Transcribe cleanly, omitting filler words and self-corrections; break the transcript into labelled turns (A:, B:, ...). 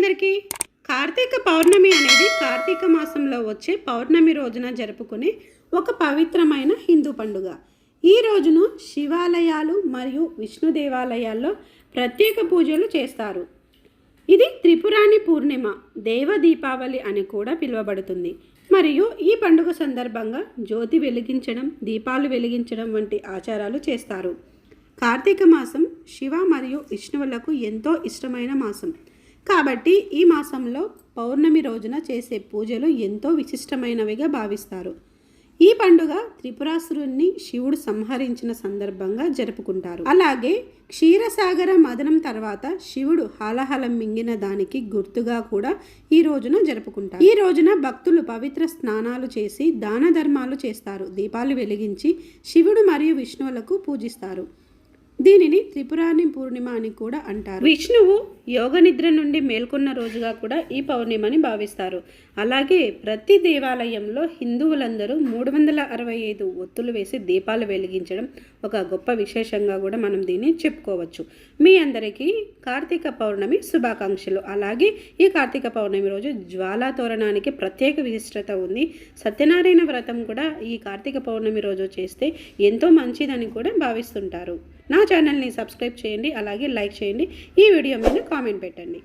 A: అందరికీ కార్తీక పౌర్ణమి అనేది కార్తీక మాసంలో వచ్చే పౌర్ణమి రోజున జరుపుకునే ఒక పవిత్రమైన హిందూ పండుగ. ఈ రోజును శివాలయాలు మరియు విష్ణు దేవాలయాల్లో ప్రత్యేక పూజలు చేస్తారు. ఇది త్రిపురాణి పూర్ణిమ, దేవ దీపావళి అని కూడా పిలువబడుతుంది. మరియు ఈ పండుగ సందర్భంగా జ్యోతి వెలిగించడం, దీపాలు వెలిగించడం వంటి ఆచారాలు చేస్తారు. కార్తీక మాసం శివ మరియు విష్ణువులకు ఎంతో ఇష్టమైన మాసం కాబట్టి ఈ మాసంలో పౌర్ణమి రోజున చేసే పూజలు ఎంతో విశిష్టమైనవిగా భావిస్తారు. ఈ పండుగ త్రిపురాసురుణ్ణి శివుడు సంహరించిన సందర్భంగా జరుపుకుంటారు. అలాగే క్షీరసాగర మదనం తర్వాత శివుడు హాలహలం మింగిన దానికి గుర్తుగా కూడా ఈ రోజున జరుపుకుంటారు. ఈ రోజున భక్తులు పవిత్ర స్నానాలు చేసి దాన ధర్మాలు చేస్తారు. దీపాలు వెలిగించి శివుడు మరియు విష్ణువులకు పూజిస్తారు. దీనిని త్రిపురాని పూర్ణిమ అని కూడా అంటారు. విష్ణువు యోగ నిద్ర నుండి మేల్కొన్న రోజుగా కూడా ఈ పౌర్ణిమని భావిస్తారు. అలాగే ప్రతి దేవాలయంలో హిందువులందరూ 365 ఒత్తులు వేసి దీపాలు వెలిగించడం ఒక గొప్ప విశేషంగా కూడా మనం దీన్ని చెప్పుకోవచ్చు. మీ అందరికీ కార్తీక పౌర్ణమి శుభాకాంక్షలు. అలాగే ఈ కార్తీక పౌర్ణమి రోజు జ్వాలా తోరణానికి ప్రత్యేక విశిష్టత ఉంది. సత్యనారాయణ వ్రతం కూడా ఈ కార్తీక పౌర్ణమి రోజు చేస్తే ఎంతో మంచిదని కూడా భావిస్తుంటారు. నా ఛానల్ని సబ్స్క్రైబ్ చేయండి, అలాగే లైక్ చేయండి, ఈ వీడియో మీద కామెంట్ పెట్టండి.